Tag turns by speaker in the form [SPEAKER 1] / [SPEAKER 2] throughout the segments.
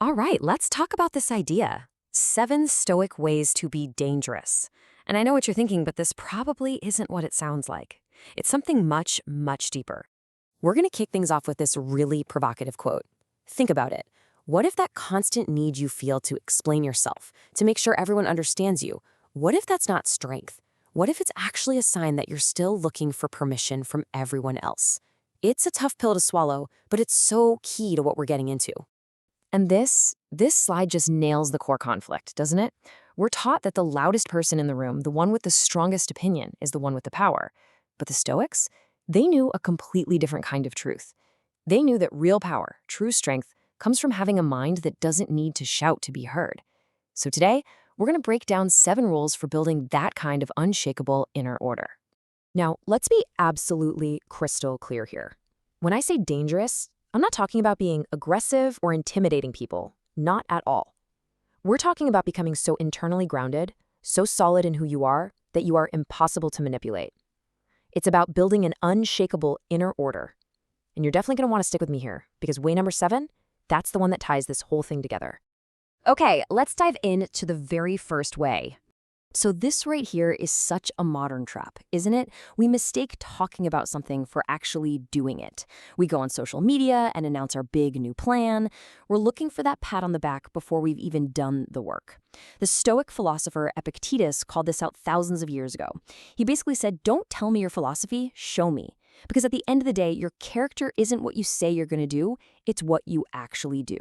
[SPEAKER 1] All right, let's talk about this idea. 7 Stoic ways to be dangerous. And I know what you're thinking, but this probably isn't what it sounds like. It's something much, much deeper. We're going to kick things off with this really provocative quote. Think about it. What if that constant need you feel to explain yourself, to make sure everyone understands you? What if that's not strength? What if it's actually a sign that you're still looking for permission from everyone else? It's a tough pill to swallow, but it's so key to what we're getting into. And this slide just nails the core conflict, doesn't it? We're taught that the loudest person in the room, the one with the strongest opinion, is the one with the power. But the Stoics, they knew a completely different kind of truth. They knew that real power, true strength, comes from having a mind that doesn't need to shout to be heard. So today, we're going to break down 7 rules for building that kind of unshakable inner order. Now, let's be absolutely crystal clear here. When I say dangerous, I'm not talking about being aggressive or intimidating people, not at all. We're talking about becoming so internally grounded, so solid in who you are, that you are impossible to manipulate. It's about building an unshakable inner order. And you're definitely going to want to stick with me here, because way number 7, that's the one that ties this whole thing together. Okay, let's dive into the very first way. So this right here is such a modern trap, isn't it? We mistake talking about something for actually doing it. We go on social media and announce our big new plan. We're looking for that pat on the back before we've even done the work. The Stoic philosopher Epictetus called this out thousands of years ago. He basically said, don't tell me your philosophy, show me. Because at the end of the day, your character isn't what you say you're going to do, it's what you actually do.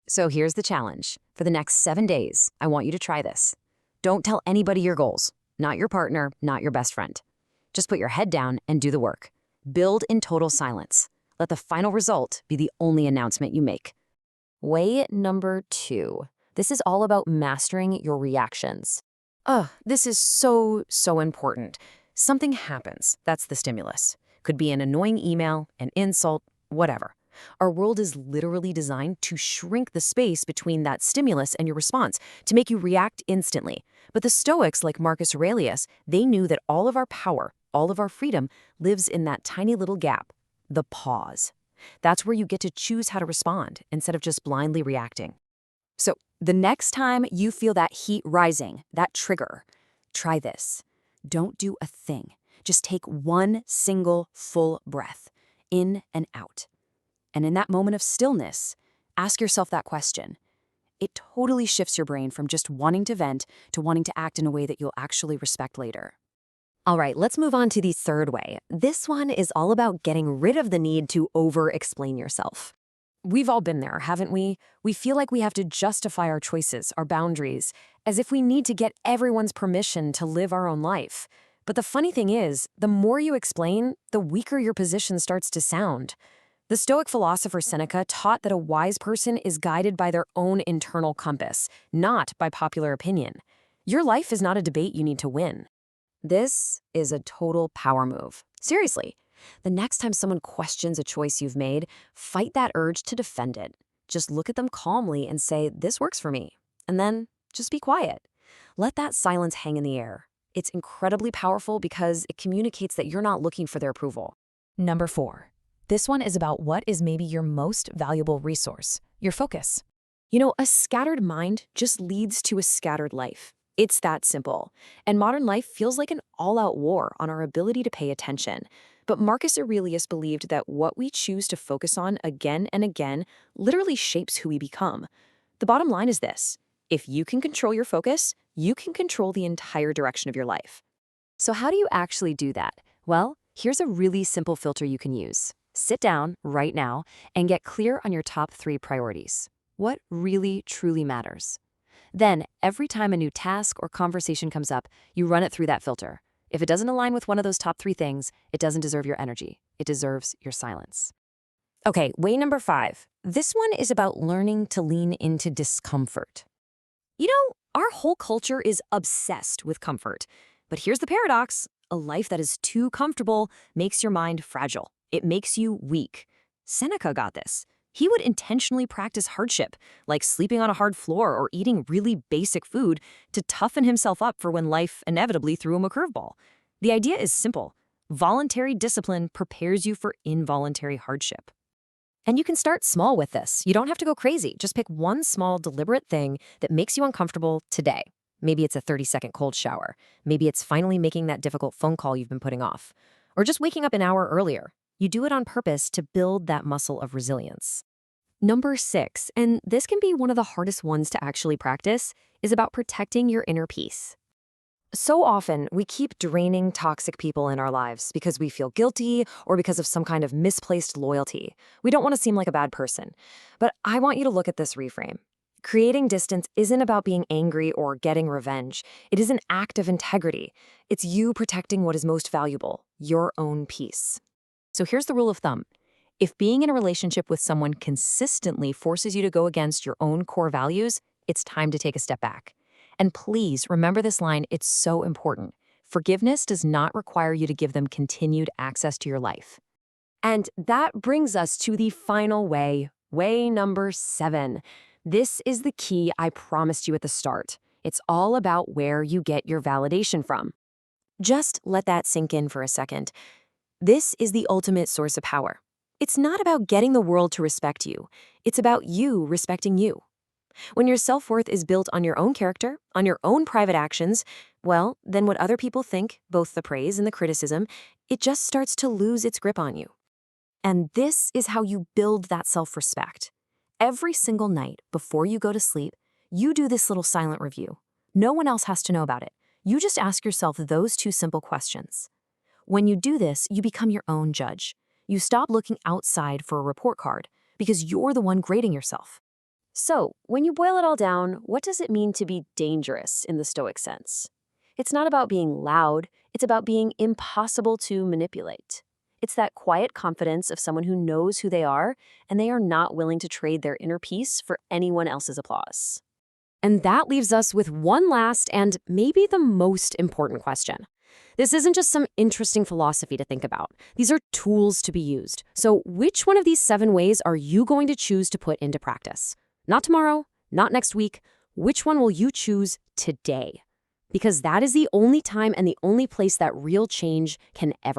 [SPEAKER 1] So here's the challenge. For the next 7 days, I want you to try this. Don't tell anybody your goals, not your partner, not your best friend. Just put your head down and do the work. Build in total silence. Let the final result be the only announcement you make. Way number 2. This is all about mastering your reactions. This is so important. Something happens. That's the stimulus. Could be an annoying email, an insult, whatever. Our world is literally designed to shrink the space between that stimulus and your response, to make you react instantly. But the Stoics, like Marcus Aurelius, they knew that all of our power, all of our freedom, lives in that tiny little gap, the pause. That's where you get to choose how to respond instead of just blindly reacting. So the next time you feel that heat rising, that trigger, try this. Don't do a thing. Just take one single full breath, in and out. And in that moment of stillness, ask yourself that question. It totally shifts your brain from just wanting to vent to wanting to act in a way that you'll actually respect later. All right, let's move on to the third way. This one is all about getting rid of the need to over-explain yourself. We've all been there, haven't we? We feel like we have to justify our choices, our boundaries, as if we need to get everyone's permission to live our own life. But the funny thing is, the more you explain, the weaker your position starts to sound. The Stoic philosopher Seneca taught that a wise person is guided by their own internal compass, not by popular opinion. Your life is not a debate you need to win. This is a total power move. Seriously, the next time someone questions a choice you've made, fight that urge to defend it. Just look at them calmly and say, this works for me. And then just be quiet. Let that silence hang in the air. It's incredibly powerful because it communicates that you're not looking for their approval. Number 4. This one is about what is maybe your most valuable resource, your focus. You know, a scattered mind just leads to a scattered life. It's that simple. And modern life feels like an all-out war on our ability to pay attention. But Marcus Aurelius believed that what we choose to focus on again and again literally shapes who we become. The bottom line is this: if you can control your focus, you can control the entire direction of your life. So how do you actually do that? Well, here's a really simple filter you can use. Sit down right now and get clear on your top 3 priorities. What really, truly matters? Then, every time a new task or conversation comes up, you run it through that filter. If it doesn't align with one of those top 3 things, it doesn't deserve your energy. It deserves your silence. Okay, way number 5. This one is about learning to lean into discomfort. You know, our whole culture is obsessed with comfort. But here's the paradox. A life that is too comfortable makes your mind fragile. It makes you weak. Seneca got this. He would intentionally practice hardship, like sleeping on a hard floor or eating really basic food, to toughen himself up for when life inevitably threw him a curveball. The idea is simple. Voluntary discipline prepares you for involuntary hardship. And you can start small with this. You don't have to go crazy. Just pick one small, deliberate thing that makes you uncomfortable today. Maybe it's a 30-second cold shower. Maybe it's finally making that difficult phone call you've been putting off. Or just waking up an hour earlier. You do it on purpose to build that muscle of resilience. Number 6, and this can be one of the hardest ones to actually practice, is about protecting your inner peace. So often, we keep draining toxic people in our lives because we feel guilty or because of some kind of misplaced loyalty. We don't want to seem like a bad person. But I want you to look at this reframe. Creating distance isn't about being angry or getting revenge. It is an act of integrity. It's you protecting what is most valuable, your own peace. So here's the rule of thumb. If being in a relationship with someone consistently forces you to go against your own core values, it's time to take a step back. And please remember this line, it's so important. Forgiveness does not require you to give them continued access to your life. And that brings us to the final way number 7. This is the key I promised you at the start. It's all about where you get your validation from. Just let that sink in for a second. This is the ultimate source of power. It's not about getting the world to respect you. It's about you respecting you. When your self-worth is built on your own character, on your own private actions, well, then what other people think, both the praise and the criticism, it just starts to lose its grip on you. And this is how you build that self-respect. Every single night before you go to sleep, you do this little silent review. No one else has to know about it. You just ask yourself those 2 simple questions. When you do this, you become your own judge. You stop looking outside for a report card because you're the one grading yourself. So, when you boil it all down, what does it mean to be dangerous in the Stoic sense? It's not about being loud, it's about being impossible to manipulate. It's that quiet confidence of someone who knows who they are, and they are not willing to trade their inner peace for anyone else's applause. And that leaves us with one last and maybe the most important question. This isn't just some interesting philosophy to think about. These are tools to be used. So which one of these 7 ways are you going to choose to put into practice? Not tomorrow, not next week. Which one will you choose today? Because that is the only time and the only place that real change can ever